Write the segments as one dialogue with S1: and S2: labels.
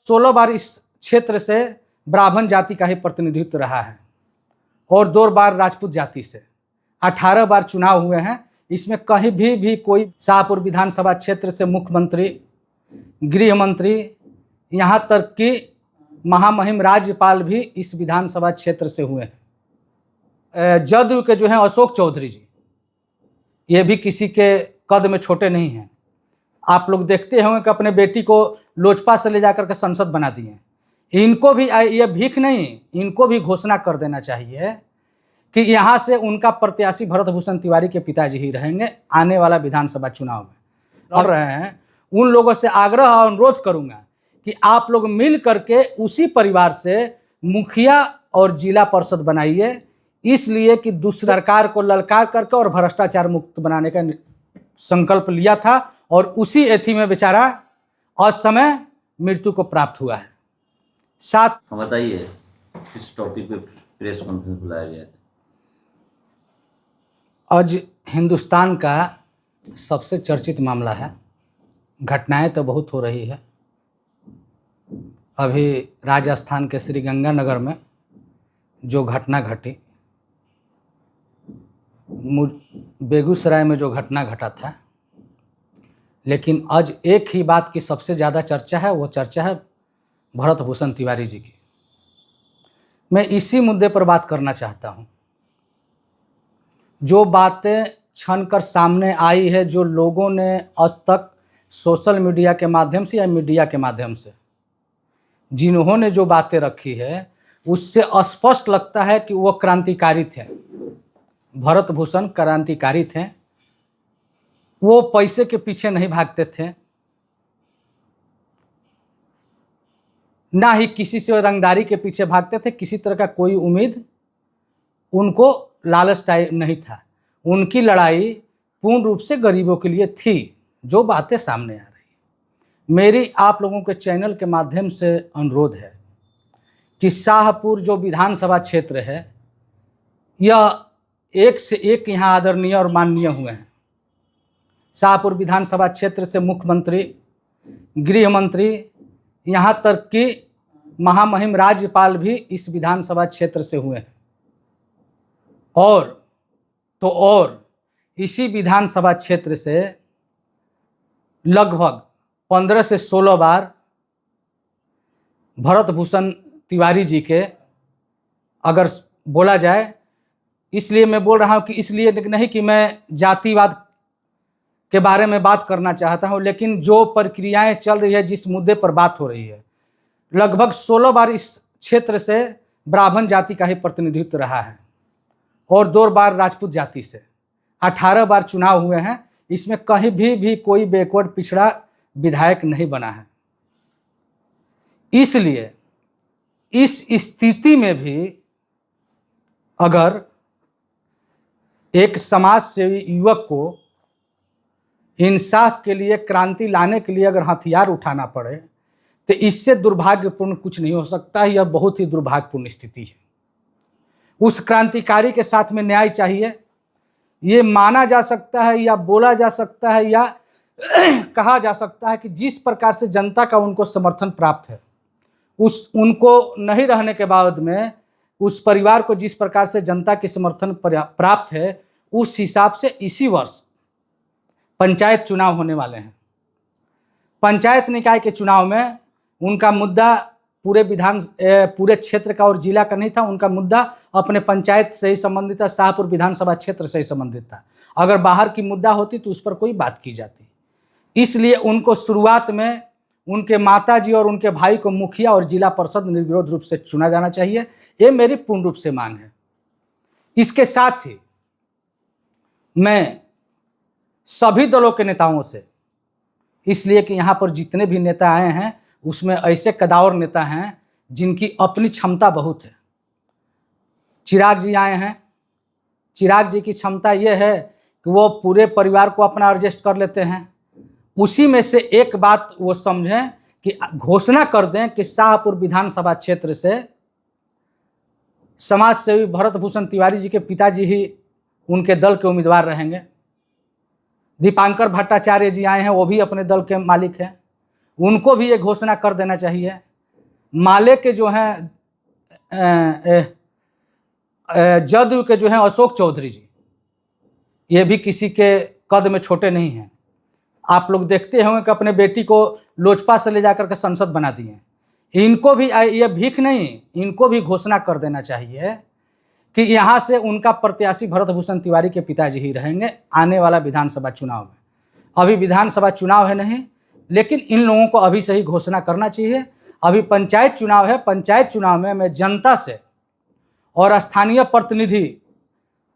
S1: 16 बार इस क्षेत्र से ब्राह्मण जाति का ही प्रतिनिधित्व रहा है और 2 बार राजपूत जाति से। 18 बार चुनाव हुए हैं। इसमें कहीं भी कोई शाहपुर विधानसभा क्षेत्र से मुख्यमंत्री, गृह मंत्री, यहाँ तक कि महामहिम राज्यपाल भी इस विधानसभा क्षेत्र से हुए हैं। जदयू के जो हैं अशोक चौधरी जी, ये भी किसी के कद में छोटे नहीं हैं। आप लोग देखते होंगे कि अपने बेटी को लोजपा से ले जाकर के संसद बना दिए। इनको भी ये भीख नहीं, इनको भी घोषणा कर देना चाहिए कि यहाँ से उनका प्रत्याशी भरत भूषण तिवारी के पिताजी ही रहेंगे आने वाला विधानसभा चुनाव में। लड़ रहे हैं उन लोगों से आग्रह और अनुरोध करूँगा कि आप लोग मिल करके उसी परिवार से मुखिया और जिला परिषद बनाइए, इसलिए कि दूसरी सरकार को ललकार करके और भ्रष्टाचार मुक्त बनाने का संकल्प लिया था और उसी एथी में बेचारा असमय मृत्यु को प्राप्त हुआ है। साथ
S2: बताइए किस टॉपिक पे प्रेस कॉन्फ्रेंस बुलाया गया था?
S1: आज हिंदुस्तान का सबसे चर्चित मामला है। घटनाएं तो बहुत हो रही है। अभी राजस्थान के श्रीगंगानगर में जो घटना घटी, बेगूसराय में जो घटना घटा था, लेकिन आज एक ही बात की सबसे ज़्यादा चर्चा है, वो चर्चा है भरत भूषण तिवारी जी की। मैं इसी मुद्दे पर बात करना चाहता हूँ। जो बातें छनकर सामने आई है, जो लोगों ने आज तक सोशल मीडिया के माध्यम से या मीडिया के माध्यम से जिन्होंने जो बातें रखी है, उससे स्पष्ट लगता है कि वो क्रांतिकारी थे। भरत भूषण क्रांतिकारी थे। वो पैसे के पीछे नहीं भागते थे, ना ही किसी से रंगदारी के पीछे भागते थे। किसी तरह का कोई उम्मीद उनको लालच नहीं था। उनकी लड़ाई पूर्ण रूप से गरीबों के लिए थी। जो बातें सामने आ रही, मेरी आप लोगों के चैनल के माध्यम से अनुरोध है कि शाहपुर जो विधानसभा क्षेत्र है, यह एक से एक यहाँ आदरणीय और माननीय हुए हैं। शाहपुर विधानसभा क्षेत्र से मुख्यमंत्री, गृह मंत्री, यहाँ तक कि महामहिम राज्यपाल भी इस विधानसभा क्षेत्र से हुए हैं। और इसी विधानसभा क्षेत्र से लगभग 15 से 16 बार भरत भूषण तिवारी जी के, अगर बोला जाए, इसलिए मैं बोल रहा हूँ कि इसलिए नहीं कि मैं जातिवाद के बारे में बात करना चाहता हूँ, लेकिन जो प्रक्रियाएं चल रही है, जिस मुद्दे पर बात हो रही है, लगभग 16 बार इस क्षेत्र से ब्राह्मण जाति का ही प्रतिनिधित्व रहा है और 2 बार राजपूत जाति से। 18 बार चुनाव हुए हैं। इसमें कहीं भी कोई बैकवर्ड पिछड़ा विधायक नहीं बना है। इसलिए इस स्थिति में भी अगर एक समाज सेवी युवक को इंसाफ के लिए, क्रांति लाने के लिए अगर हथियार उठाना पड़े, तो इससे दुर्भाग्यपूर्ण कुछ नहीं हो सकता। यह बहुत ही दुर्भाग्यपूर्ण स्थिति है। उस क्रांतिकारी के साथ में न्याय चाहिए। ये माना जा सकता है या बोला जा सकता है या कहा जा सकता है कि जिस प्रकार से जनता का उनको समर्थन प्राप्त है, उनको नहीं रहने के बाद में उस परिवार को जिस प्रकार से जनता की समर्थन प्राप्त है, उस हिसाब से इसी वर्ष पंचायत चुनाव होने वाले हैं। पंचायत निकाय के चुनाव में उनका मुद्दा पूरे क्षेत्र का और जिला का नहीं था। उनका मुद्दा अपने पंचायत से ही संबंधित था, शाहपुर विधानसभा क्षेत्र से ही संबंधित था। अगर बाहर की मुद्दा होती तो उस पर कोई बात की जाती। इसलिए उनको शुरुआत में उनके माताजी और उनके भाई को मुखिया और जिला परिषद निर्विरोध रूप से चुना जाना चाहिए। ये मेरी पूर्ण रूप से मांग है। इसके साथ ही मैं सभी दलों के नेताओं से, इसलिए कि यहाँ पर जितने भी नेता आए हैं उसमें ऐसे कदावर नेता हैं जिनकी अपनी क्षमता बहुत है। चिराग जी आए हैं। चिराग जी की क्षमता यह है कि वो पूरे परिवार को अपना एडजस्ट कर लेते हैं। उसी में से एक बात वो समझें कि घोषणा कर दें कि शाहपुर विधानसभा क्षेत्र से समाज सेवी भरत भूषण तिवारी जी के पिताजी ही उनके दल के उम्मीदवार रहेंगे। दीपांकर भट्टाचार्य जी आए हैं, वो भी अपने दल के मालिक हैं। उनको भी ये घोषणा कर देना चाहिए माले के जो हैं जदयू के जो हैं अशोक चौधरी जी, ये भी किसी के कद में छोटे नहीं हैं। आप लोग देखते होंगे कि अपने बेटी को लोजपा से ले जाकर के संसद बना दिए। इनको भी ये भीख नहीं, इनको भी घोषणा कर देना चाहिए कि यहाँ से उनका प्रत्याशी भरत भूषण तिवारी के पिताजी ही रहेंगे आने वाला विधानसभा चुनाव में। अभी विधानसभा चुनाव है नहीं, लेकिन इन लोगों को अभी से ही घोषणा करना चाहिए। अभी पंचायत चुनाव है, पंचायत चुनाव में मैं जनता से और स्थानीय प्रतिनिधि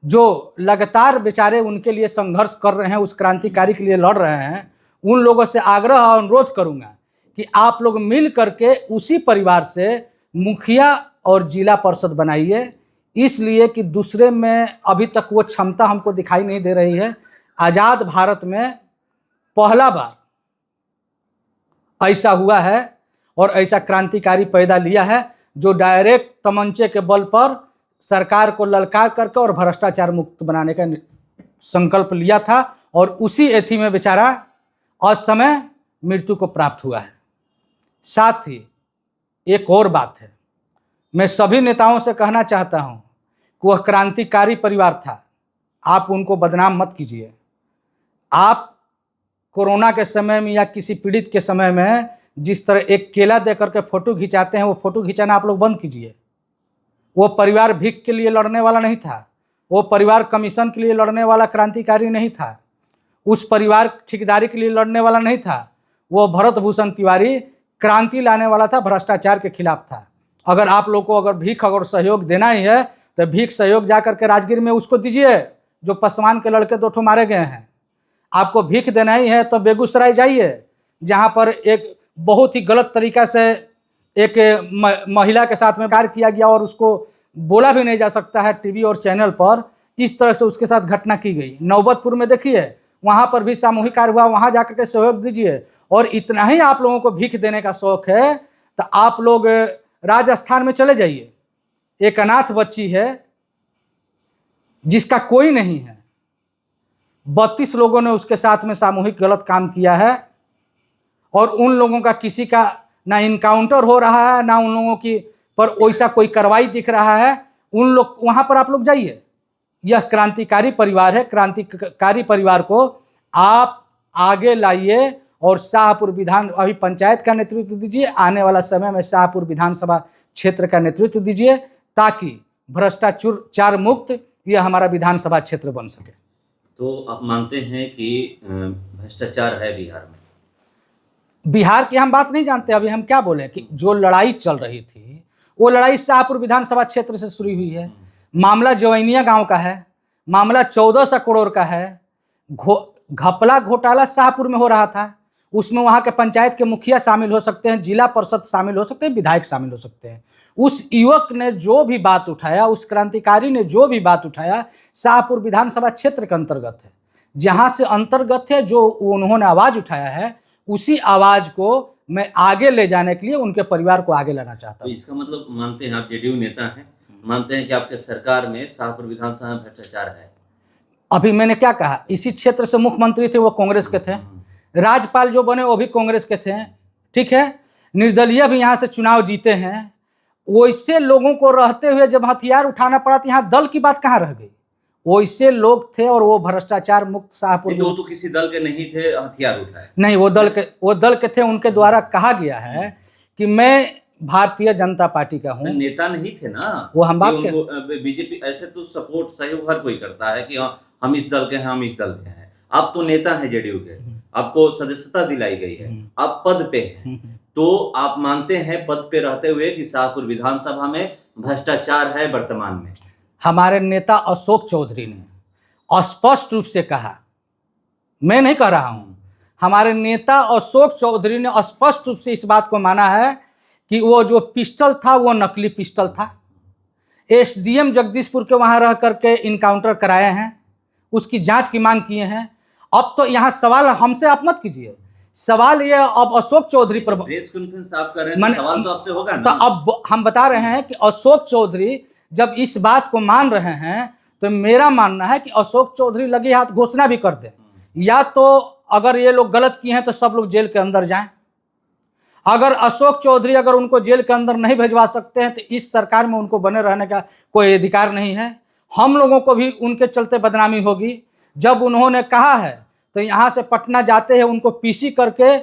S1: जो लगातार बेचारे उनके लिए संघर्ष कर रहे हैं, उस क्रांतिकारी के लिए लड़ रहे हैं, उन लोगों से आग्रह और अनुरोध करूंगा कि आप लोग मिल करके उसी परिवार से मुखिया और जिला परिषद बनाइए, इसलिए कि दूसरे में अभी तक वो क्षमता हमको दिखाई नहीं दे रही है। आज़ाद भारत में पहला बार ऐसा हुआ है और ऐसा क्रांतिकारी पैदा लिया है जो डायरेक्ट तमंचे के बल पर सरकार को ललकार करके और भ्रष्टाचार मुक्त बनाने का संकल्प लिया था, और उसी एथी में बेचारा असमय मृत्यु को प्राप्त हुआ है। साथ ही एक और बात है, मैं सभी नेताओं से कहना चाहता हूं कि वह क्रांतिकारी परिवार था, आप उनको बदनाम मत कीजिए। आप कोरोना के समय में या किसी पीड़ित के समय में जिस तरह एक केला दे करके फ़ोटो खिंचाते हैं, वो फ़ोटो खिंचाना आप लोग बंद कीजिए। वो परिवार भीख के लिए लड़ने वाला नहीं था, वो परिवार कमीशन के लिए लड़ने वाला क्रांतिकारी नहीं था, उस परिवार ठेकेदारी के लिए लड़ने वाला नहीं था। वो भरत भूषण तिवारी क्रांति लाने वाला था, भ्रष्टाचार के खिलाफ था। अगर आप लोग को अगर भीख अगर सहयोग देना ही है तो भीख सहयोग जा करके राजगीर में उसको दीजिए जो पासवान के लड़के 2 ठो मारे गए हैं। आपको भीख देना ही है तो बेगूसराय जाइए, जहाँ पर एक बहुत ही गलत तरीका से एक महिला के साथ में कार्य किया गया और उसको बोला भी नहीं जा सकता है टीवी और चैनल पर, इस तरह से उसके साथ घटना की गई। नौबतपुर में देखिए, वहाँ पर भी सामूहिक कार्य हुआ, वहाँ जाकर के सहयोग दीजिए। और इतना ही आप लोगों को भीख देने का शौक है तो आप लोग राजस्थान में चले जाइए। एक अनाथ बच्ची है जिसका कोई नहीं है, 32 लोगों ने उसके साथ में सामूहिक गलत काम किया है, और उन लोगों का किसी का ना इनकाउंटर हो रहा है, ना उन लोगों की पर वैसा कोई कार्रवाई दिख रहा है। उन लोग वहाँ पर आप लोग जाइए। यह क्रांतिकारी परिवार है, क्रांतिकारी परिवार को आप आगे लाइए और शाहपुर विधान अभी पंचायत का नेतृत्व दीजिए, आने वाला समय में शाहपुर विधानसभा क्षेत्र का नेतृत्व दीजिए, ताकि भ्रष्टाचार मुक्त यह हमारा विधानसभा क्षेत्र बन सके।
S2: तो आप मानते हैं कि भ्रष्टाचार है बिहार में?
S1: बिहार की हम बात नहीं जानते। अभी हम क्या बोले कि जो लड़ाई चल रही थी वो लड़ाई शाहपुर विधानसभा क्षेत्र से शुरू हुई है। मामला जवैनिया गांव का है, मामला 1400 करोड़ का है। घपला घोटाला शाहपुर में हो रहा था, उसमें वहाँ के पंचायत के मुखिया शामिल हो सकते हैं, जिला परिषद शामिल हो सकते हैं, विधायक शामिल हो सकते हैं। उस युवक ने जो भी बात उठाया, उस क्रांतिकारी ने जो भी बात उठाया, शाहपुर विधानसभा क्षेत्र के अंतर्गत है। जहाँ से अंतर्गत है जो उन्होंने आवाज़ उठाया है, उसी आवाज़ को मैं आगे ले जाने के लिए उनके परिवार को आगे लाना चाहता हूँ।
S2: तो इसका मतलब मानते हैं, आप जेडीयू नेता हैं, मानते हैं कि आपके सरकार में शाहपुर विधानसभा में भ्रष्टाचार है?
S1: अभी मैंने क्या कहा, इसी क्षेत्र से मुख्यमंत्री थे वो कांग्रेस के थे, राज्यपाल जो बने वो भी कांग्रेस के थे, ठीक है। निर्दलीय भी यहाँ से चुनाव जीते हैं। वैसे लोगों को रहते हुए जब हथियार उठाना पड़ा तो यहाँ दल की बात कहाँ रह गई? वैसे लोग थे और वो भ्रष्टाचार मुक्त शाहपुर।
S2: तो किसी दल के नहीं थे, हथियार उठाए
S1: नहीं, वो दल के थे। उनके द्वारा कहा गया है कि मैं भारतीय जनता पार्टी का हूँ।
S2: नेता नहीं थे ना
S1: वो हम बात
S2: के बीजेपी ऐसे तो सपोर्ट सहयोग हर कोई करता है कि हम इस दल के हैं, हम इस दल के हैं। आप तो नेता हैं जेडीयू के, आपको सदस्यता दिलाई गई है, आप पद पे हैं, तो आप मानते हैं पद पे रहते हुए कि शाहपुर विधानसभा में भ्रष्टाचार है वर्तमान में?
S1: हमारे नेता अशोक चौधरी ने स्पष्ट रूप से कहा, मैं नहीं कह रहा हूं, हमारे नेता अशोक चौधरी ने स्पष्ट रूप से इस बात को माना है कि वो जो पिस्टल था वो नकली पिस्टल था। एसडीएम जगदीशपुर के वहां रह करके इनकाउंटर कराए हैं, उसकी जांच की मांग किए हैं। अब तो यहाँ सवाल हमसे आप मत कीजिए, सवाल ये अब अशोक चौधरी पर
S2: प्रेस कॉन्फ्रेंस आप कर रहे हैं, सवाल तो आपसे होगा ना।
S1: तो अब हम बता रहे हैं कि अशोक चौधरी जब इस बात को मान रहे हैं तो मेरा मानना है कि अशोक चौधरी लगे हाथ घोषणा भी कर दें, या तो अगर ये लोग गलत किए हैं तो सब लोग जेल के अंदर जाएं। अगर अशोक चौधरी अगर उनको जेल के अंदर नहीं भिजवा सकते हैं तो इस सरकार में उनको बने रहने का कोई अधिकार नहीं है। हम लोगों को भी उनके चलते बदनामी होगी। जब उन्होंने कहा है तो यहाँ से पटना जाते हैं उनको पीसी करके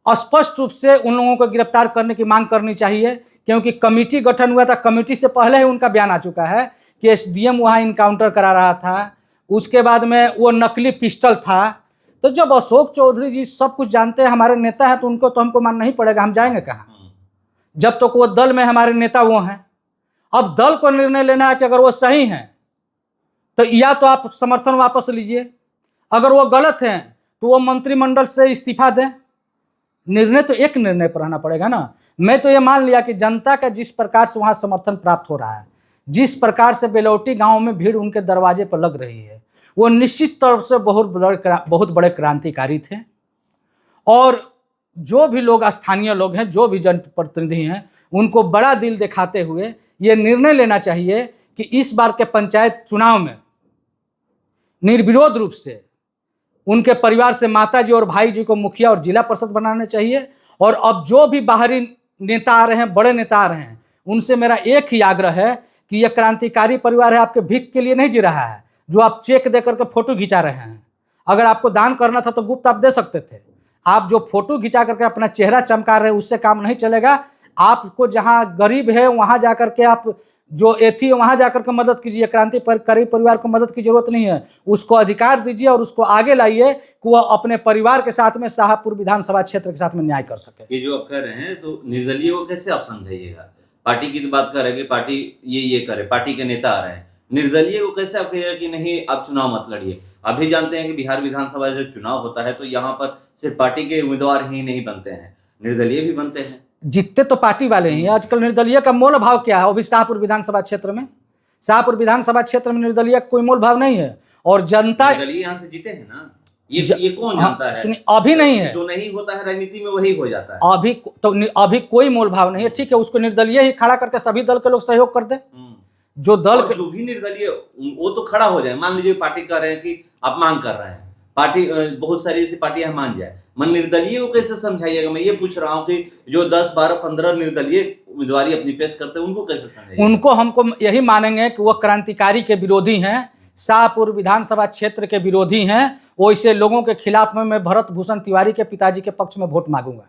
S1: स्पष्ट रूप से उन लोगों को गिरफ्तार करने की मांग करनी चाहिए, क्योंकि कमेटी गठन हुआ था। कमेटी से पहले ही उनका बयान आ चुका है कि एसडीएम वहाँ इनकाउंटर करा रहा था, उसके बाद में वो नकली पिस्टल था। तो जब अशोक चौधरी जी सब कुछ जानते हैं, हमारे नेता हैं, तो उनको तो हमको मानना ही पड़ेगा। हम जाएंगे कहाँ जब तक वो दल में हमारे नेता वो हैं। अब दल को निर्णय लेना है कि अगर वो सही हैं तो या तो आप समर्थन वापस लीजिए, अगर वो गलत हैं तो वो मंत्रिमंडल से इस्तीफा दें। निर्णय तो एक निर्णय पर रहना पड़ेगा ना। मैं तो ये मान लिया कि जनता का जिस प्रकार से वहाँ समर्थन प्राप्त हो रहा है, जिस प्रकार से बेलौटी गांव में भीड़ उनके दरवाजे पर लग रही है, वो निश्चित तौर से बहुत बड़े क्रांतिकारी थे। और जो भी लोग स्थानीय लोग हैं, जो भी जनप्रतिनिधि हैं, उनको बड़ा दिल दिखाते हुए ये निर्णय लेना चाहिए कि इस बार के पंचायत चुनाव में निर्विरोध रूप से उनके परिवार से माताजी और भाई जी को मुखिया और जिला परिषद बनाना चाहिए। और अब जो भी बाहरी नेता आ रहे हैं, बड़े नेता आ रहे हैं, उनसे मेरा एक ही आग्रह है कि यह क्रांतिकारी परिवार है, आपके भीख के लिए नहीं जी रहा है जो आप चेक दे करके फोटो खिंचा रहे हैं। अगर आपको दान करना था तो गुप्त आप दे सकते थे। आप जो फोटो खिंचा करके अपना चेहरा चमका रहे हैं उससे काम नहीं चलेगा। आपको जहाँ गरीब है वहाँ जा करके आप जो एथी है वहाँ जाकर के मदद कीजिए। क्रांतिकारी परिवार को मदद की जरूरत नहीं है, उसको अधिकार दीजिए और उसको आगे लाइए कि वह अपने परिवार के साथ में शाहपुर विधानसभा क्षेत्र के साथ में न्याय कर सके।
S2: ये जो आप कह रहे हैं तो निर्दलीय को कैसे आप समझाइएगा? पार्टी की तो बात कर रहे हैं कि पार्टी ये करे, पार्टी के नेता आ रहे हैं। निर्दलीय को कैसे आप कहिएगा कि नहीं आप चुनाव मत लड़िए? अभी जानते हैं कि बिहार विधानसभा जब चुनाव होता है तो यहाँ पर सिर्फ पार्टी के उम्मीदवार ही नहीं बनते हैं, निर्दलीय भी बनते हैं।
S1: जितने तो पार्टी वाले हैं। आजकल निर्दलीय का मोल भाव क्या है? अभी शाहपुर विधानसभा क्षेत्र में, शाहपुर विधानसभा क्षेत्र में निर्दलीय का कोई मोल भाव नहीं है। और जनता
S2: निर्दलीय यहाँ से जीते हैं ना, ये कौन जानता है?
S1: अभी नहीं है,
S2: जो नहीं होता है राजनीति में वही हो जाता है।
S1: अभी कोई मोल भाव नहीं है। ठीक है, उसको निर्दलीय ही खड़ा करके सभी दल के लोग सहयोग कर दे। जो दल
S2: जो भी निर्दलीय वो तो खड़ा हो जाए। मान लीजिए पार्टी कह रहे हैं कि आप मांग कर रहे हैं, पार्टी बहुत सारी ऐसी पार्टियां मान जाए, मन निर्दलीय को कैसे समझाइएगा? मैं ये पूछ रहा हूँ कि जो 10, 12, 15 निर्दलीय उम्मीदवारी अपनी पेश करते हैं उनको कैसे समझाइएगा?
S1: उनको हमको यही मानेंगे कि वो क्रांतिकारी के विरोधी हैं, शाहपुर विधानसभा क्षेत्र के विरोधी हैं। वैसे लोगों के खिलाफ में मैं भरत भूषण तिवारी के पिताजी के पक्ष में वोट मांगूंगा।